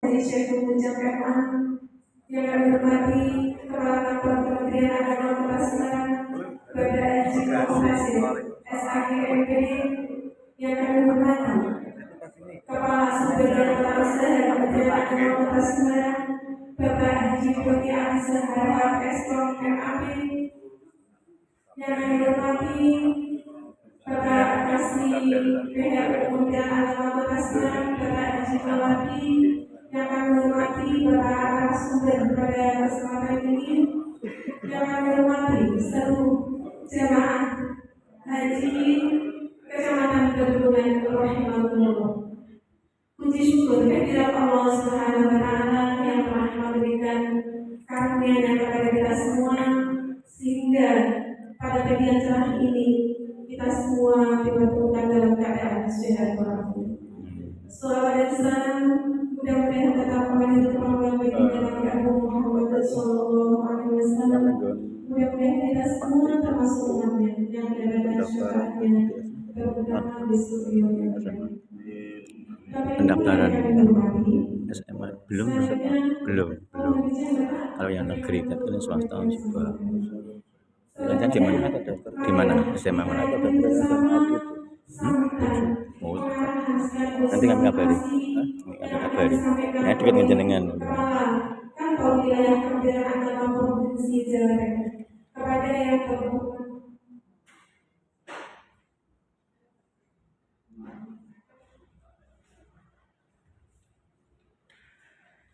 Syekh mengucapkan yang kami hormati Kepala Kantor Kementerian Agama Kota Semarang, Bapak Haji Muhammad SAG MPD, yang kami hormati Kepala Sumber Daya Manusia dan Kementerian Agama Kota Semarang, Bapak Haji Doni Alisah Harahap Eskom MAP, yang kami hormati Bapak Kasih PH Kementerian Agama Kota Semarang, Bapak Haji Mawaki, yang kami hormati Bapak narasumber pada kesempatan ini, yang kami hormati seluruh jemaah haji Kecamatan Kedulungan rahimahullah. Puji syukur kehadirat Allah Subhanahu wa Ta'ala yang telah memberikan karunia kepada kita semua, sehingga pada pagi yang cerah ini kita semua dipertemukan dalam keadaan sehat walafiat. Salawat dan salam mudah-mudahan tetap mengalir kepada baginda Nabi Agung Muhammad Sallallahu Alaihi Wasallam. Mudah-mudahan kita semua termasuk umatnya yang mendapatkan syafaatnya terutama di surga. Pendaftaran SMA belum. Kalau yang negeri kan swasta juga. Lanjut di mana SMA mana? Oh, nanti kami kabari. Nah, dekat dengan jenengan. Kantor wilayah Kementerian Agama Provinsi Jawa Tengah kepada yang terhormat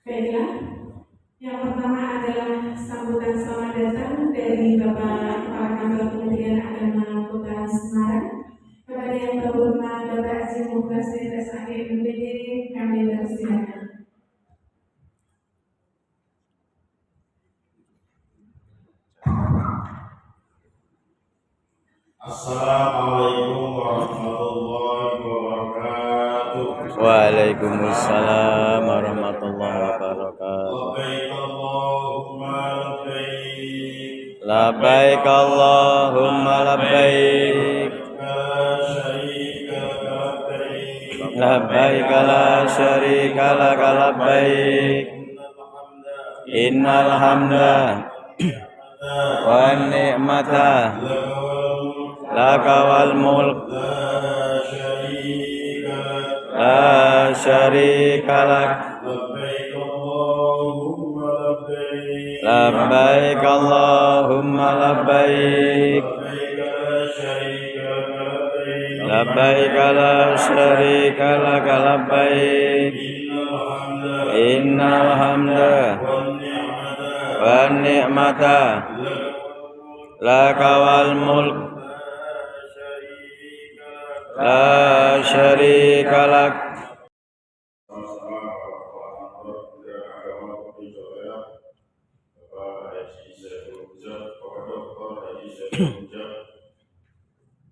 baiklah, yang pertama adalah sambutan selamat datang dari Bapak Kepala Kantor Kementerian Agama Kota Semarang. Kepada yang terhormat Bapak Haji Muhammad SAG MPD, kami persilakan. Assalamualaikum warahmatullahi wabarakatuh. Waalaikumsalam warahmatullahi wabarakatuh. Labbaik Allahumma labbaik. Labbaik la syarika lak labbaik. Innal hamda wan ni'mata laka wal mulk la syarika lak. Labbaik Allahumma labbaik. Labbaik la syarika lak labbaik. Innal hamda wan ni'mata laka wal mulk la syarika lak.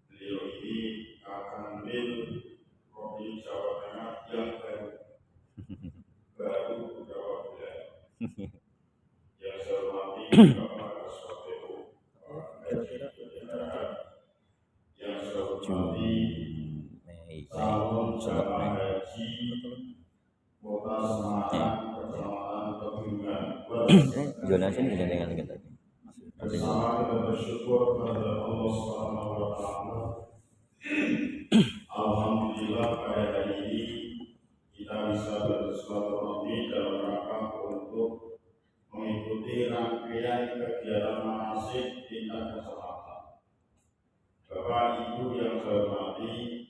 Beliau ini akan Provinsi Jawa Tengah yang baru beberapa bulan. Yang saya hormati Bapak Kaswateu, yang saya hormati calon jemaah haji Kota Semarang, Kecamatan Kedulungan. Jonasi dengan kita. Bersama kita bersyukur kepada Allah Subhanahu wa Ta'ala. Alhamdulillah pada hari ini kita bisa bersilaturahmi dalam rangka untuk mengikuti rangkaian kegiatan manasik tingkat kecamatan. Bapak Ibu yang saya hormati,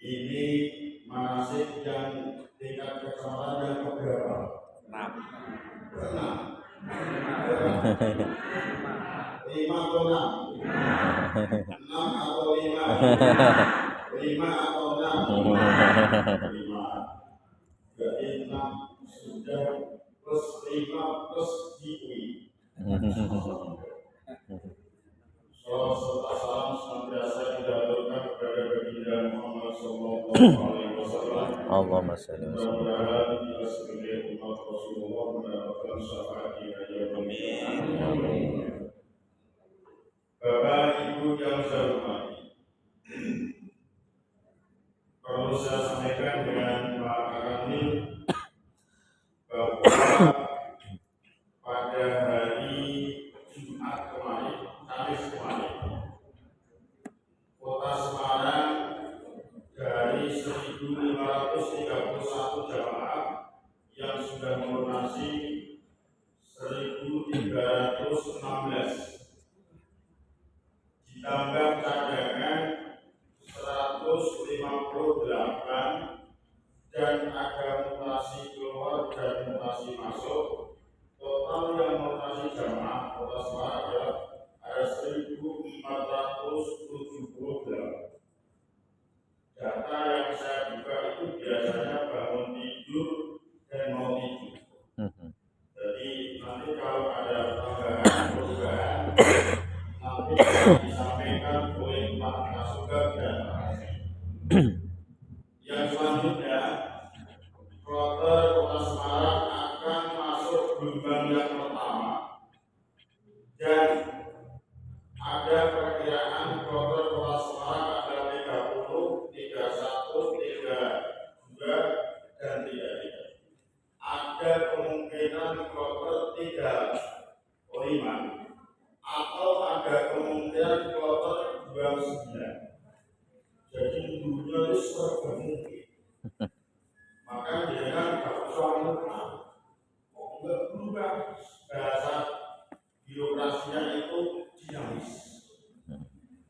ini manasik yang tingkat kecamatan yang keberapa? 5 atau 6? 6 atau 5? 5 atau 6? 5. Berarti 6 sudah plus 5 plus GUI. Salam senantiasa kita aturkan kepada baginda Muhammad Sallallahu Alaihi Wasallam. Allahumma shalli wa sallim. Mudah-mudahan kita sebagai umat Rasulullah mendapatkan syafaat di hari Amin. Bapak Ibu yang saya hormati, perlu saya sampaikan dengan Pak Karanil 131 jamaah yang sudah melunasi 1.316, ditambah cadangan 158, dan ada mutasi keluar dan mutasi masuk. Total yang mutasi jamaah Kota Semarang adalah ada 1.478. Data yang saya buka itu biasanya bangun tidur dan mau tidur. Jadi nanti kalau ada tambahan perubahan nanti disampaikan oleh Pak Kasubag dan Pak Kasih. Yang selanjutnya, kloter Kota Semarang akan masuk gelombang yang pertama, dan ada perkiraan kloter Kota Semarang ada 30, 31, 32, dan 33. Ada kemungkinan kloter 35, atau ada kemungkinan kloter 29. Jadi dunia itu serba mungkin. Maka jangan soal kok enggak berubah. Bahasa birokrasinya itu dinamis.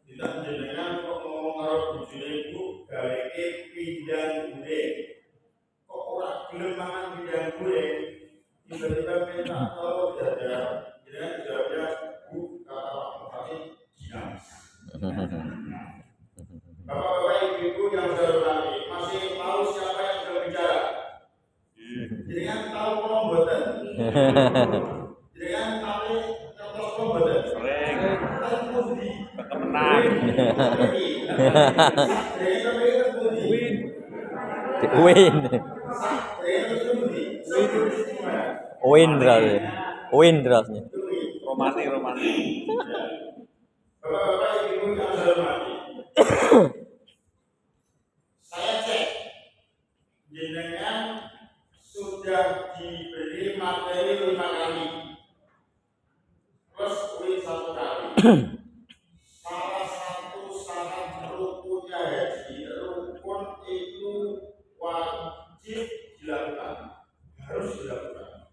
Tidak jenengan kok ngomong karo bojone iku gaweke pindang guling. Kok ora gelem mangan pindang guling? Tiba-tiba minta tolong jajan. Jenengan jawabnya Bu, kata Pak Bupati dinamis. Bapak-bapak, ibu-ibu yang saya hormati, masih tahu siapa yang sudah bicara? Jangan tahu pembuatan. Jangan tahu contoh pembuatan. Sering. Terbudi. Temenan. Win. Win rasanya. Romani. Bapak-bapak, ibu-ibu yang saya hormati. Saya cek, jenengan sudah diberi materi 5 kali, plus kuis 1 kali. Salah satu syarat rukunnya haji, rukun itu wajib dilakukan, harus dilakukan.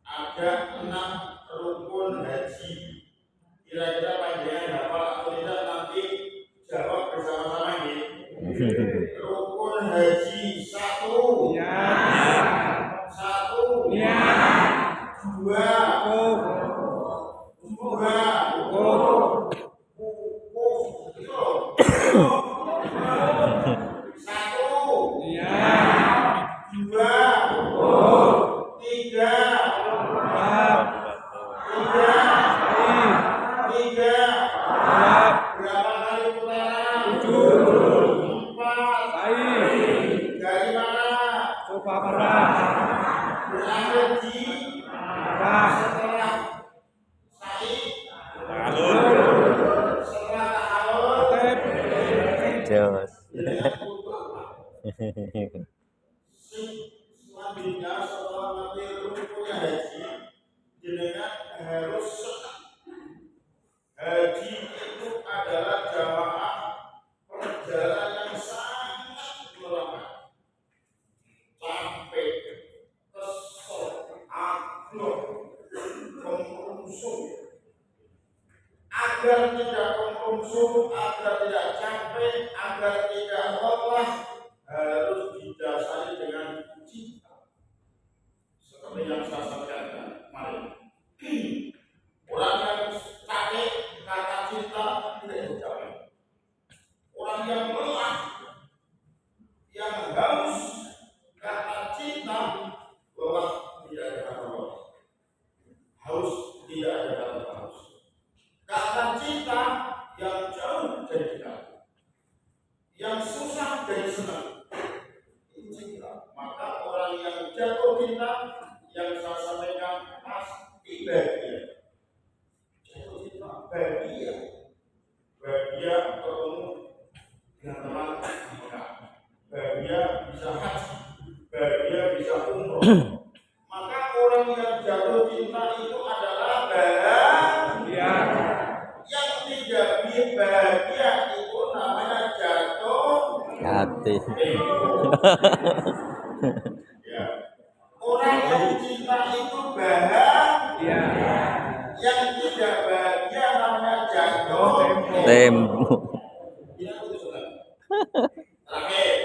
Ada 6 rukun haji. Kira-kira panjangnya hafal atau tidak nanti jawab bersama-sama ini. Rukun haji 1. Ya. 1. Ya. 2. Selanjutnya setelah nanti rukunnya haji, jenengan harus senang. Haji itu adalah jamaah perjalanan yang sangat melelahkan, capek, kesel, aglok, kompromsum. Agar tidak kompromsum, agar tidak capek, agar tidak lelah, harus didasari dengan cinta. Seperti yang saya sampaikan kemarin. Orang yang capek kata cinta tidak diucapkan. Orang yang lelah, yang haus kata cinta, lelah tidak ada kata lelah. Haus tidak ada kata haus. Kata cinta yang jauh dari kita, yang susah dari senang, itu cinta. Maka orang yang jatuh cinta, yang saya sampaikan pasti bahagia. Jatuh cinta bahagia, bahagia bertemu dengan teman kita, bahagia bisa haji, bahagia bisa umroh. Maka orang yang jatuh cinta itu adalah bahagia. Yang tidak bahagia itu namanya jatuh hati. Ya. Orang yang cinta itu bahagia. Yang tidak bahagia namanya jatuh Tempo. Ini aku sudah. Terakhir,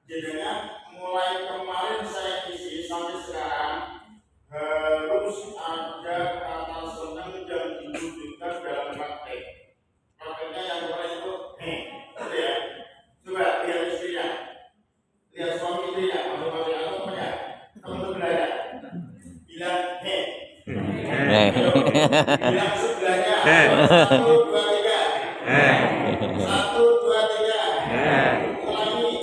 jadinya mulai kemarin saya isi sampai sekarang harus ada kata senang yang diwujudkan dalam praktek. Prakteknya yang kemarin itu, gitu ya. Coba lihat istrinya, lihat suami istrinya, masing-masing atau punya teman sebelahnya, bilang bilang sebelahnya, 1, 2, 3. 1, 2, 3. Ulangi.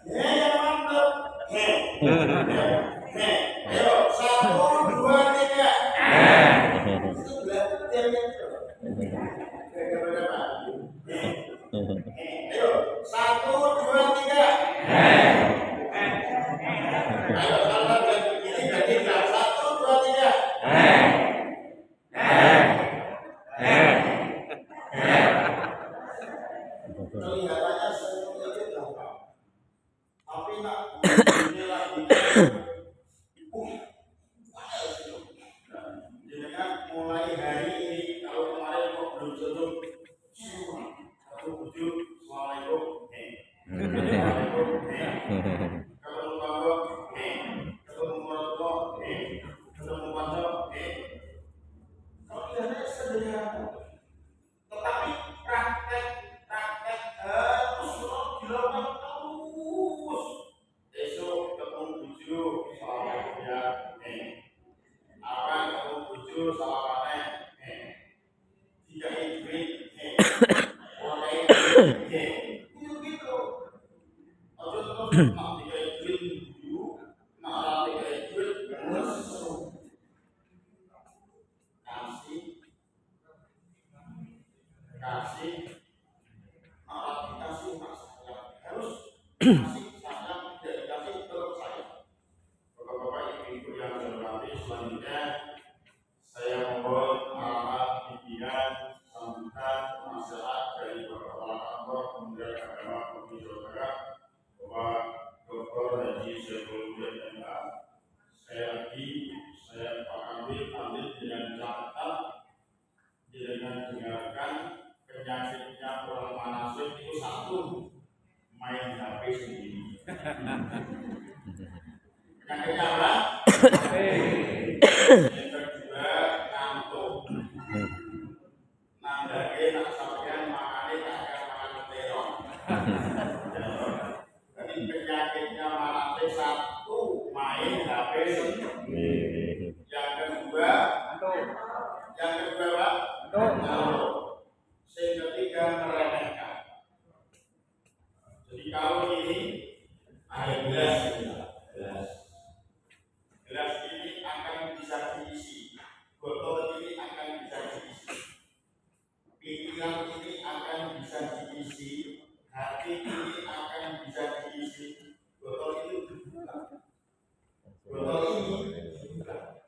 Yang mantap. Ayo, 1, 2, 3. Itu berarti yang ayo, 1, 2, 3. Ayo, salah dan ini berarti 1, 2, 3. Kelihatannya semuanya itu gampang, tapi nak ini lagi dengan mulai hari ini kalau kemarin kok belum sentuh satu tujuh assalamualaikum kalau bangga ketemu mertua ketemu pacar kalau kelihatannya sederhana tetapi praktek harus dilakukan terus. Besok ketemu tujuh assalamualaikum ya apa ketemu tujuh salam panen tidak duit mulai itu gitu harus terus nak tiga duit dulu nak tiga duit musuh kasih kasih masalah harus kasih sayang tidak dikasih terus sayang. Bapak-bapak ibu-ibu yang saya hormati, selanjutnya saya mohon alamat pimpinan sambutan nasihat dari Bapak Kepala Kantor Kementerian Agama Provinsi Jawa Tengah Bapak Dr. Haji Saiful Hidayat MA. Saya Pak Kamil pamit dengan catatan dengan dengarkan penyakitnya orang manasik itu satu main HP sendiri. Penyakitnya apa? Yang kedua ngantuk. Nandake nak sampean makane kagak makan terong. Jadi penyakitnya manasik satu main HP sendiri. Yang kedua Pak? Ngantuk. Yang ketiga meremehkan. Jadi kalau ini ada gelas ini akan bisa diisi, botol ini akan bisa diisi, pikiran ini akan bisa diisi, hati ini akan bisa diisi, botol ini dibuka, botol ini dibuka,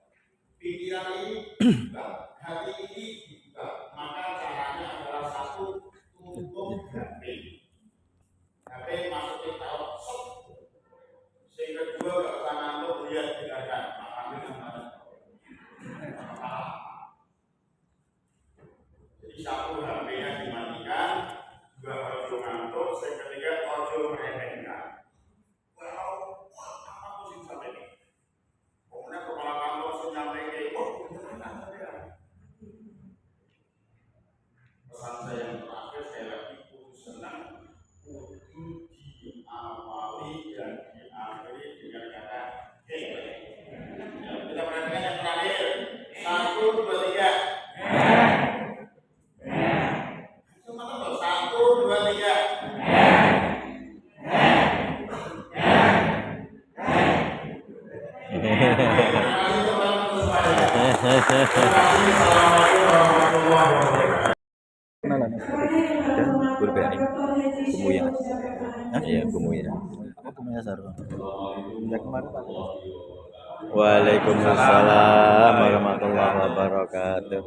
pikiran ini dibuka, hati ini dibuka. Maka caranya adalah satu, tutup HP. HP masukin taruh sok. Yang kedua gak usah ngantuk lihat gerakan. Jadi satu HP-nya dimatikan, dua ojo ngantuk, yang ketiga ojo meremehkan. Wow, apa musim sampai ini? Kemudian kepala kantor menyampaikan, pesan saya yang terakhir saya lagi senang untuk diawali dan diakhiri dengan kata hei. Kita perhatikan yang terakhir 1, 2, 3. Cuma tahu 1, 2, 3. Kumuya. Iya, kumuya. Apa kumuya Sarul? Waalaikumsalam warahmatullahi wabarakatuh.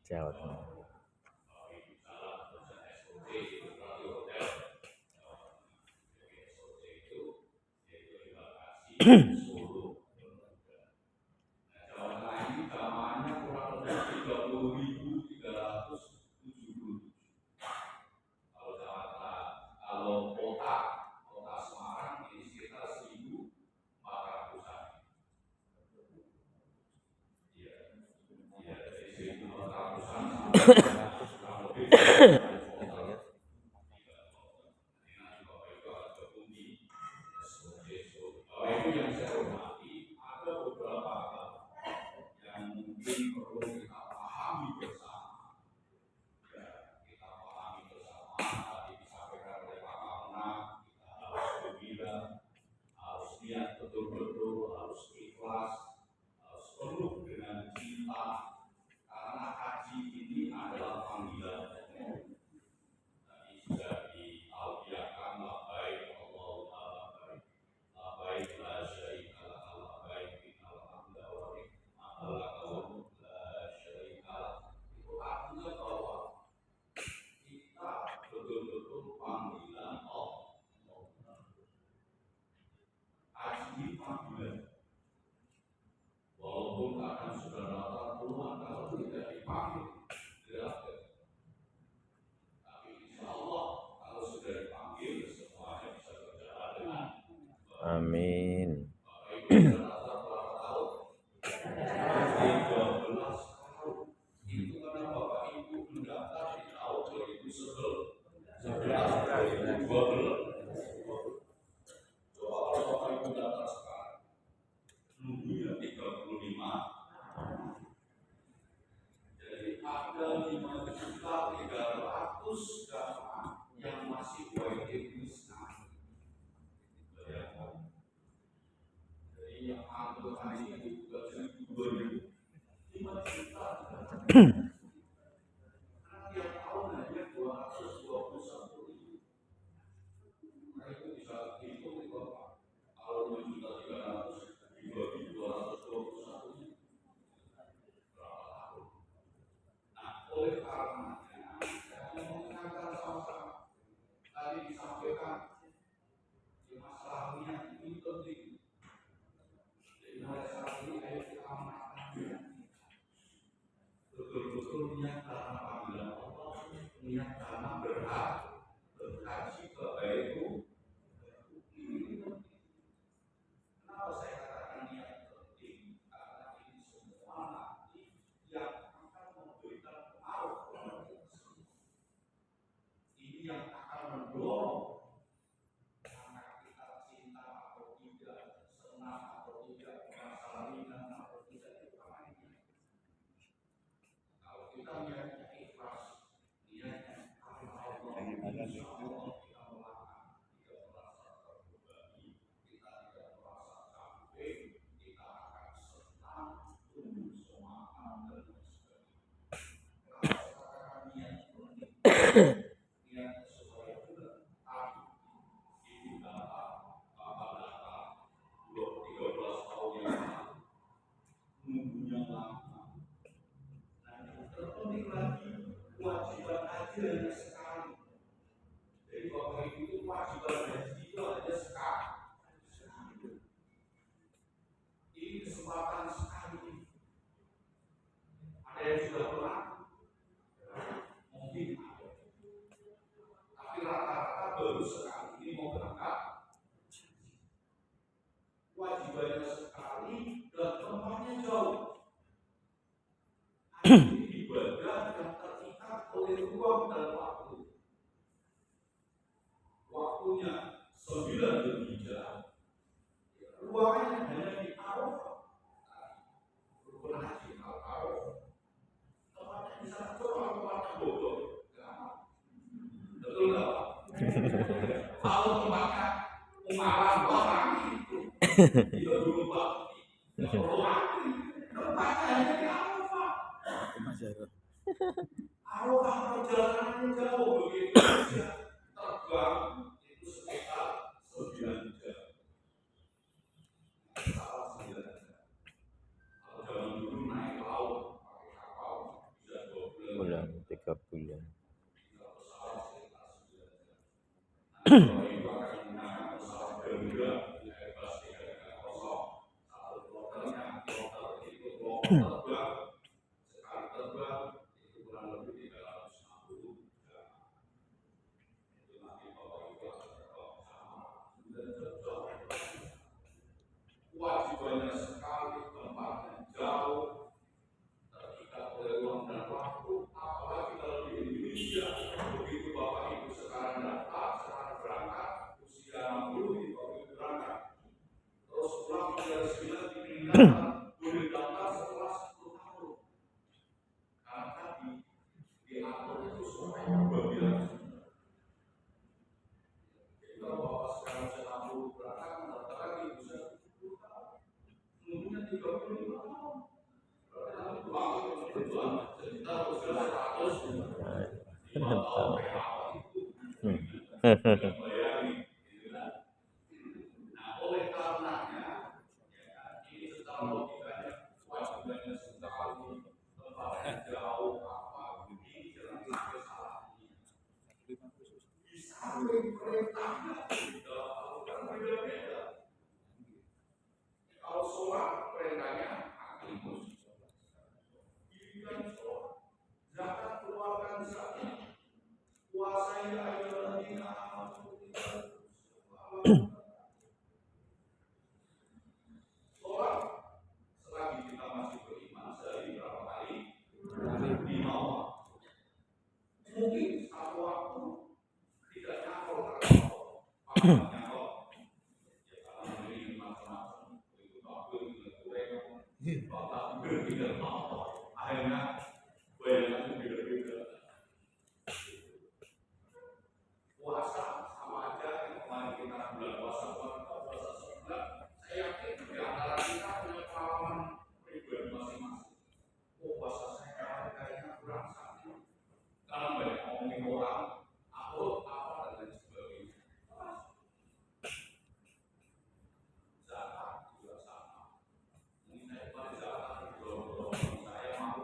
Jawa Tengah. Amin. terpenting lagi kewajiban haji hanya sekali. Jadi Bapak Ibu itu kewajiban haji itu hanya sekali. Ini kesempatan sekali. Ada yang sudah pernah? Mungkin ada. Tapi rata-rata baru sekali ini mau berangkat. Kewajibannya sekali dan tempatnya jauh. Ini ibadah yang terikat oleh ruang dan waktu. Waktunya 9 Dzulhijjah. Ruangnya hanya di Arafah. Rukun haji Arafah. Tempatnya di sana coba tempatnya bodoh. Betul nggak Pak? Kalau tempatnya Ungaran orang itu, tidak dulu Pak. Tempatnya hanya di Arafah. Arafah perjalanannya jauh begitu saja. Terbang itu sekitar 9 jam. Salah 9 jam. Kalau zaman dulu naik laut pakai kapal bisa 2 bulan. 3 bulan. Kalau pesawat sekitar 9 jam. Kalau itu akan menggunakan pesawat Garuda Airbus 330. Satu kloternya kloter itu kloter terbang. Sekali terbang itu kurang lebih 360 jam. Itu nanti Bapak Ibu akan terbang sama dan jauh. Kewajibannya sekali, tempatnya jauh, terikat oleh ruang dan waktu. Apalagi kalau di Indonesia, begitu Bapak Ibu sekarang daftar, sekarang berangkat, usia 60 di Bapak Ibu berangkat. Terus pulang usia 9 dipindahkan, boleh daftar setelah 10 tahun. Karena tadi diatur itu supaya berbilang. Jadi kalau Bapak sekarang usia 60 berangkat, mendaftar lagi usia 10 tahun. Mungkin 35 tahun. Berarti nanti pulang itu berjuang sekitar usia 105 tahun. Bayangin, gitu kan? Nah, oleh karenanya, ini secara logikanya kewajibannya sekali, tempatnya jauh apa, ini jangan sampai salah. Di samping perintahnya di dalam Al-Quran beda-beda. Kalau sholat perintahnya aqimus. Dirikan sholat, zakat keluarkan zakat, puasai ayyuhalladzina amanu sholat selagi kita masih beriman sehari berapa kali? 5 waktu. Mungkin satu waktu tidak nyakol karena nyakol. Ya kalau ini macam-macam itu bakul itu kurang. Bapak berbeda apa? Akhirnya bayangkan beda-beda. Puasa sama aja yang kemarin kita bulan puasa sebulan. Saya yakin di antara kita punya pengalaman pribadi masing-masing. Oh, puasa saya kayaknya kurang satu. Karena banyak ngomongin orang, upload apa dan lain sebagainya. Zakat juga sama. Ini saya paling zakat belum saya mau.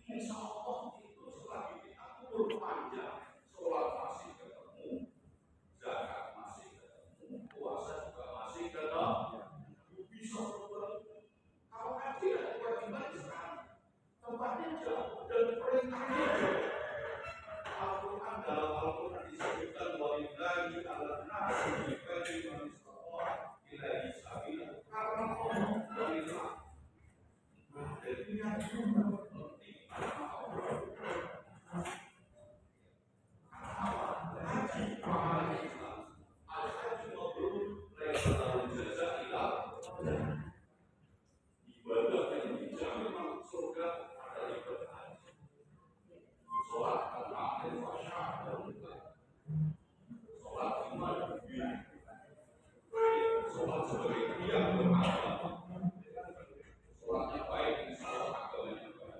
Insya Allah itu selagi kita umur panjang, sholat masih ketemu, zakat masih ketemu, puasa juga masih ketemu. Bisa berubah. Kalau haji ada kewajiban sekarang, tempatnya jauh dan perintahnya jauh. Al-Quran dalam Al-Quran disebutkan walillahi ala nasi bagi manusia ilahi sabila karena Allah walillah. Jadi yang penting haji pahala Islam. Al-Haji mabrur laisa lahu jazaa'illah. Ibadah yang dijamin masuk surga adalah ibadah haji. Sholat al-akhir wa syahad. Sholat iman dunia. Sholat sebagai tiang beragama. Sholat yang baik insya Allah agamanya baik.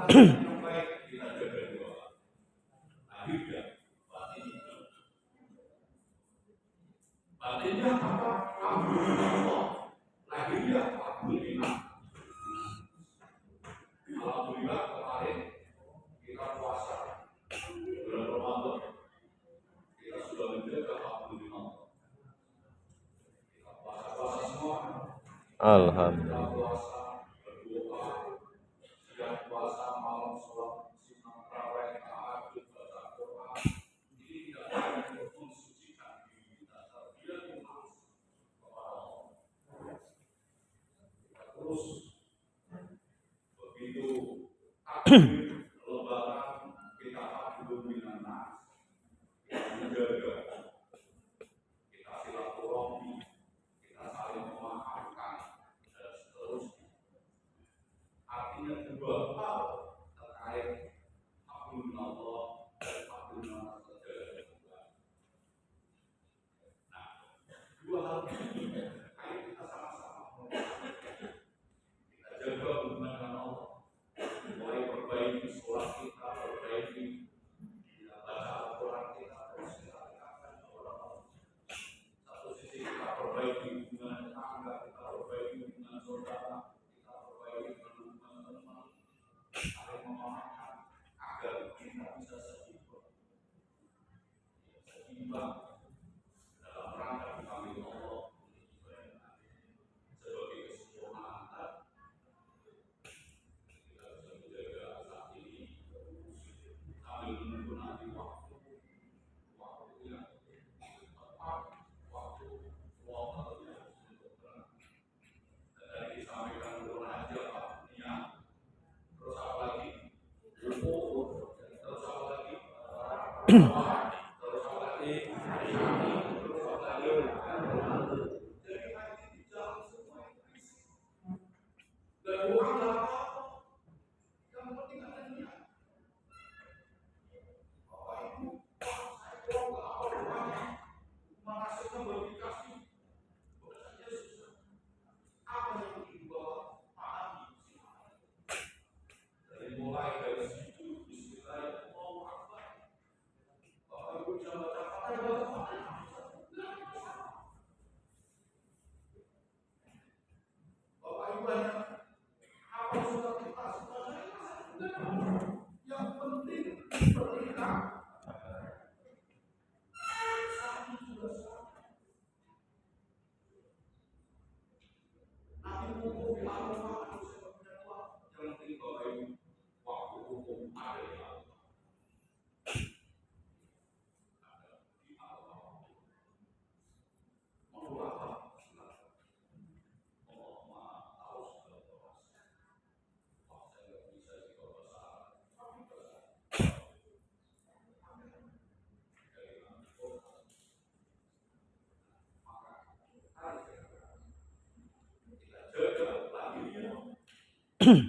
yang baik kita jaga doa. Akhirnya batinnya apa? Alhamdulillah. Lahirnya alhamdulillah. Alhamdulillah kemarin kita puasa bulan Ramadan. Kita sudah menjaga alhamdulillah. Kita puasa semua. Alhamdulillah. Puasa berdoa, siang puasa malam sholat sunnah tarawih tahajud baca Quran. Ini tidak hanya untuk mensucikan diri kita, tapi juga kepada Allah. Kita terus begitu takbir lebaran kita takbir minanas, kita menjaga, kita silaturahmi, kita saling memaafkan dan seterusnya. Artinya dua hal terkait Abdullah dan Abdullah terjaga. Nah, dua hal ini ayo kita sama-sama kita jaga hubungan dengan Allah. Mulai perbaiki sholat kita, perbaiki baca Al-Quran kita, terus kita dekatkan kepada Allah. Satu sisi kita perbaiki hubungan tetangga, kita perbaiki hubungan saudara, kita perbaiki hubungan teman, saling memaafkan agar kita bisa seimbang dalam rangka dipanggil Allah sebagai kesempurnaan kita bisa menjaga saat ini sambil menunggu nanti waktu yang tepat, waktu yang sempurna. Dan tadi disampaikan turun aja Pak niat, terus apa lagi? Terus apa lagi? Terus apa lagi? Terus apa lagi? Jadi nanti di jalan semua itu dan orang nggak apa-apa. Yang penting ada niat. Bapak Ibu, saya kalau nggak apa rupanya, manasnya berdikasi, bukan Yesus. Apa yang Ibu pahami? Dari mulai dari situ, Bismillahirrahmanirrahim. Bapak Ibu jangan baca Fatihah, baca Fatihah. Bapak Ibu hanya apa sudah kita yang penting bertindak. Satu sudah sah. Nanti hukum bilang apa harus punya Tuhan. Yang penting Bapak Ibu waktu hukum ada di Allah. Ada di Allah. Mau apa? Silakan. Allah Maha tahu segala bahasa. Saya nggak bisa juga bahasa Arab. Jaga lahirnya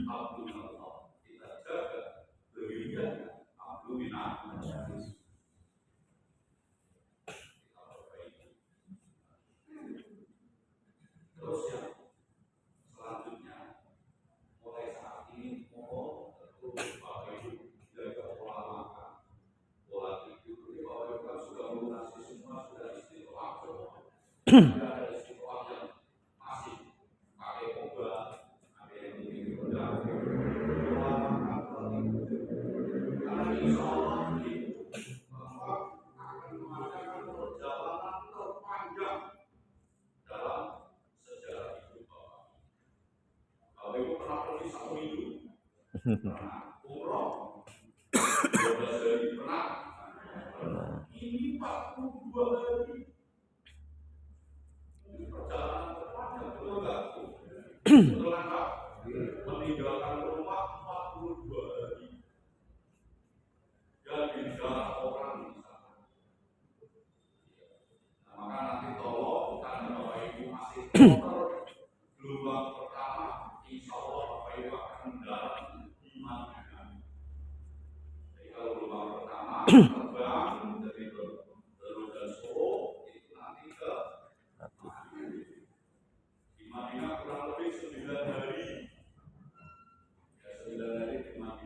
Abdullah, kita jaga dirinya Abdullah. Kita perbaiki. Terus yang selanjutnya, mulai saat ini mohon terus Bapak Ibu jaga pola makan, pola tidur. Bapak Ibu kan sudah melunasi semua, sudah istiqomah semua. Ada istiqomah yang masih pakai obat, ada yang mungkin udah pola makan, pola tidur. Karena insya Allah ini Bapak akan mengadakan perjalanan terpanjang dalam sejarah hidup Bapak. Bapak Ibu pernah pergi 1 minggu, pernah umroh 12 hari, pernah. Ini 42 hari. Ini perjalanan terpanjang, betul nggak? Betul kan Pak? Meninggalkan rumah 42 hari. Dan ditinggal orang di sana. Nah, maka nanti tolong karena Bapak Ibu masih kotor gelombang pertama, insya Allah Bapak Ibu akan mendarat iman dengan. Jadi kalau gelombang pertama terbang dari Garut dan Solo itu nanti ke di Madinah kurang lebih 9 hari. Ya 9 hari di Madinah.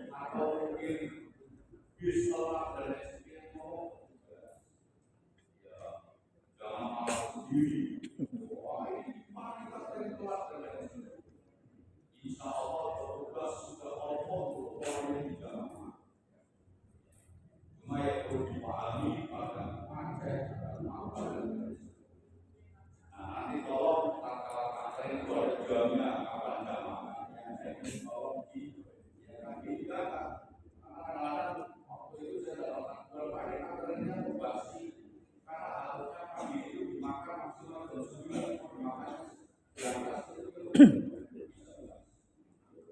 atau mungkin bis tolak dan sebagainya mau jangan malah sendiri. Wah ini mari kita sering telat dan lain sebagainya. Insya Allah petugas sudah ngomong orang yang tidak mampu. Cuma yang perlu dipahami pada pakai dan apa dan nanti tolong kata-kata itu ada jamnya kapan zamannya jadi tolong di yang kita kadang-kadang waktu itu saya datang berbagai kategorinya mubasi karena harusnya pagi itu dimakan maksimal jam 9 dimakan jam 11 itu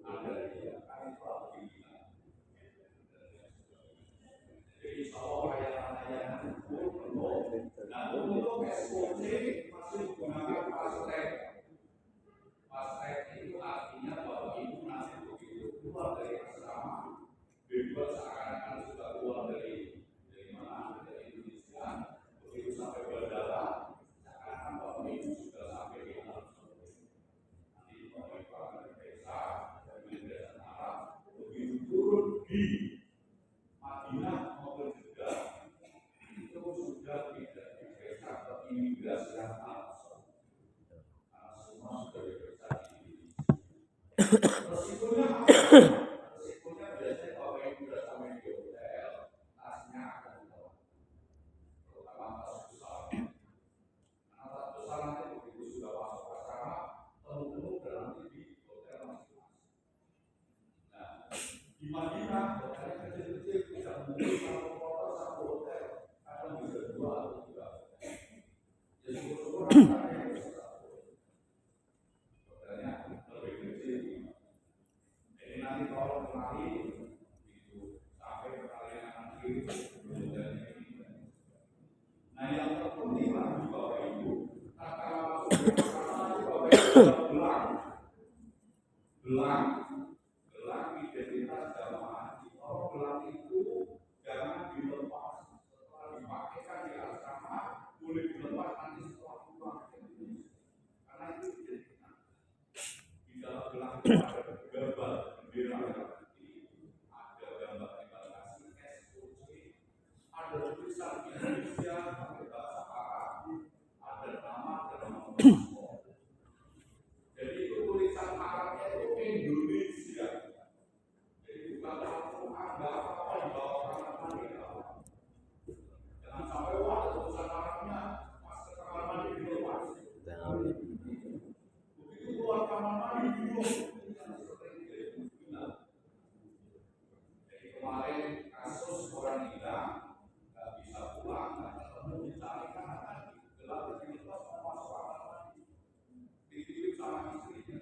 ada dia kami telah begini jadi kalau layanan itu penuh nah untuk SOC masih menggunakan pasrek itu artinya bahwa ibu nanti begitu keluar dari asrama dibuat seakan-akan sudah keluar dari mana dari Indonesia begitu sampai bandara seakan-akan bahwa ibu sudah sampai di alam nanti bapak ibu akan diperiksa dari Imigrasi Arab begitu turun di Madinah maupun Jeddah itu sudah tidak diperiksa ke Imigrasi Arab karena semua sudah diperiksa di resikonya biasanya kalau ibu sudah sampai di hotel tasnya akan dibawa terutama tas besar karena tas besar nanti begitu sudah masuk asrama penuh dan nanti di hotel masing-masing nah di Madinah hotelnya kecil-kecil tidak mungkin satu kota satu hotel kadang bisa 2 atau 3 hotel jadi syukur-syukur hotelnya lebih kecil jadi nanti kalau kemari itu sampai peralihan nanti nah yang terpenting lagi Bapak Ibu kata masuk ke sana Bapak Ibu gelang identitas jamaah kalau gelang itu jangan dilepas setelah dipakai kan di asrama boleh dilepas nanti setelah pulang ke Indonesia karena itu identitas di dalam gelang itu ada gambar bendera merah putih ada gambar embarkasi SOC ada tulisan Indonesia pakai bahasa Arab ada nama paspor jadi itu tulisan Arabnya itu Indonesia jadi bukan langsung ada apa-apa di bawah kanan mandi jangan sampai wah ada tulisan Arabnya pas ke kamar mandi dilepas begitu keluar kamar mandi bingung jadi kemarin kasus orang hilang nggak bisa pulang nggak ketemu dicari karena gelap dilepas masuk kamar mandi dititip sama istrinya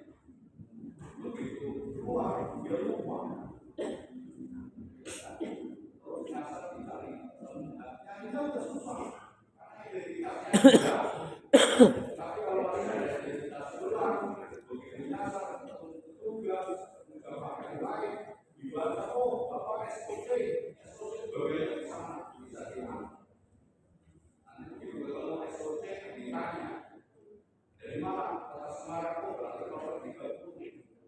begitu keluar dia lupa terus nyasar dicari yang itu udah susah karena identitasnya jelas tapi kalau masih ada identitas ulang begitu nyasar tugas nggak pakai lain dibaca oh bapak SOC berbeda sama bisa diambil nanti begitu ketemu SOC ditanya dari mana kota Semarang oh berarti nomor 30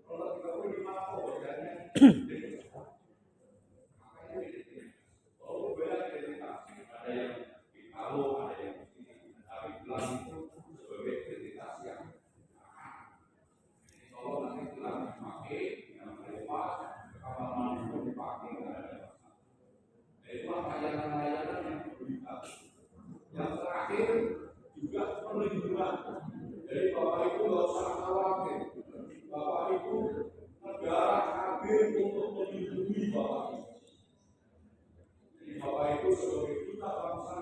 nomor 30 di mana oh bedanya makanya identitas kalau beda identitas ada yang di Palu ada yang di sini tapi gelang itu sebagai identitas yang jadi kalau nanti gelang dipakai yang melepas kamar mandi pun dipakai nggak ada masalah itulah layanan-layanan yang perlu dipakai yang terakhir juga perlindungan jadi Bapak Ibu nggak usah khawatir Bapak Ibu negara hadir untuk melindungi Bapak Ibu jadi Bapak Ibu sebagai duta bangsa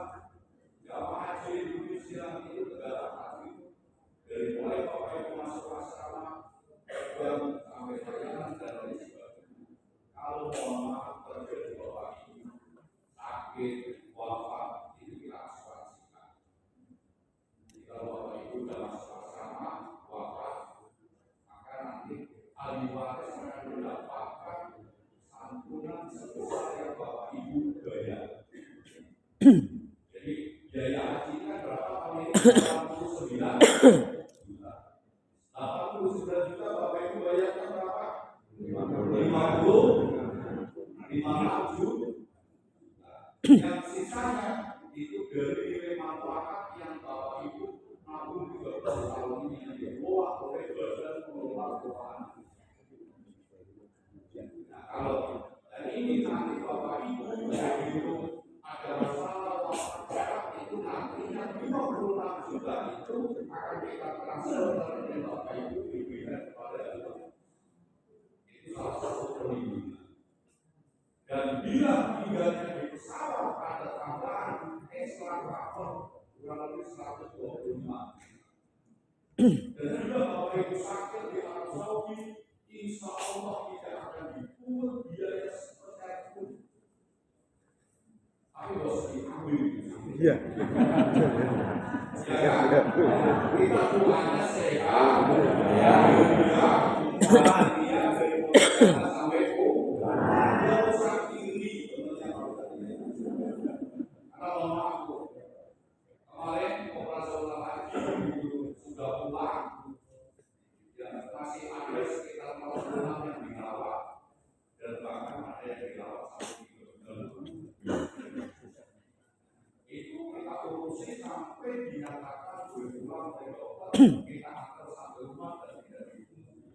jamaah haji Indonesia itu negara hadir dari mulai Bapak Ibu masuk asrama dan sampai perjalanan dan lain sebagainya kalau mohon maaf terjadi Bapak Ibu sakit wafat itu kita asuransikan jadi kalau Bapak Ibu sudah masuk asrama wafat maka nanti ahli waris akan mendapatkan santunan sebesar yang Bapak Ibu bayar jadi biaya haji kan berapa tahun ini 89 juta 89 juta Bapak Ibu bayarnya berapa? 5 kita transfer dari Bapak Ibu diberikan kepada Tuhan. Itu salah satu perlindungan. Dan bila tinggalnya di pesawat ada tambahan ekstra cover kurang lebih 125. Dan juga Bapak Ibu sakit di Arab Saudi, insya Allah tidak akan dipungut biaya sepeser pun. Tapi harus diambil. Iya. Kita Tuhannya sehat. Ya, bahagia dari pondok sampai dia sakit ini. Kalau aku kemarin operasional haji sudah pulang, ya masih ada sekitar 46 yang dirawat dan bahkan ada yang dirawat sampai 3 bulan. Itu kita urusi sampai dinyatakan boleh pulang dari dokter, kita antar sampai rumah dan tidak dibunuh.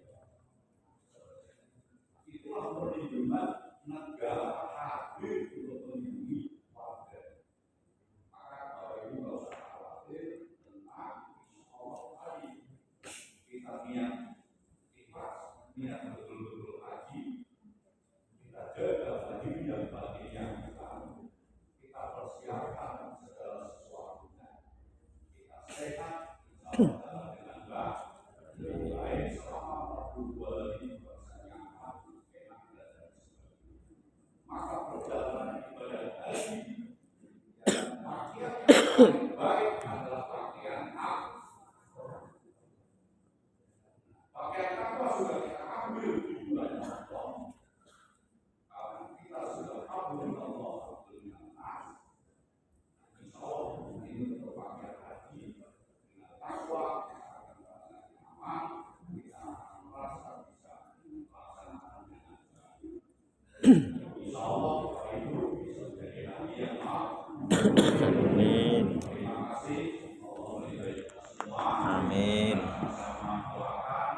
Itulah perlindungan negara hadir untuk melindungi warga. Maka Bapak Ibu nggak usah khawatir tentang insya Allah tadi kita niat ikhlas, niat betul-betul haji, kita jaga haji dan batin yang kita persiapkan segala sesuatunya, kita sehat, insya Allah dengan baik, lebih baik selama 42 ini bersenyaman, enak dan sebagainya. Maka perjalanan ibadah haji yang pakaian yang paling baik adalah pakaian pakaian apa sudah kita ambil di bulan Ramadan. Karena kita sudah ambil Allah dengan insya Allah ini untuk pakaian haji dengan takwa kita akan merasakan aman, kita akan merasa bisa melaksanakan dengan baik. Insya Allah Bapak Ibu bisa menjadi haji yang Amin. terima kasih. Allah meridai kita semua. Amin. Sama-sama doakan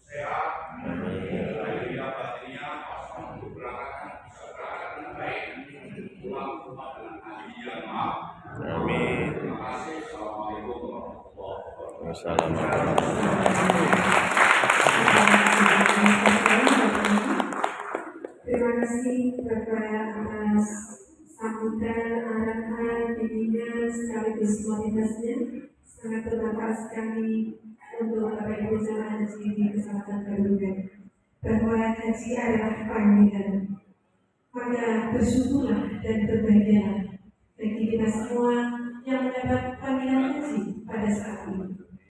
sehat, lahirnya batinnya pas untuk berangkat bisa berangkat dengan baik, pulang ke rumah dengan hati yang maaf. Amin. Terima kasih. Assalamualaikum warahmatullahi wabarakatuh. Wassalamualaikum. Terima kasih Bapak atas sambutan, arahan, bimbingan sekaligus motivasinya. Sangat bermanfaat sekali untuk Bapak Ibu jemaah haji di Kecamatan Bandungan. Bahwa haji adalah panggilan. Maka bersyukurlah dan berbahagialah bagi kita semua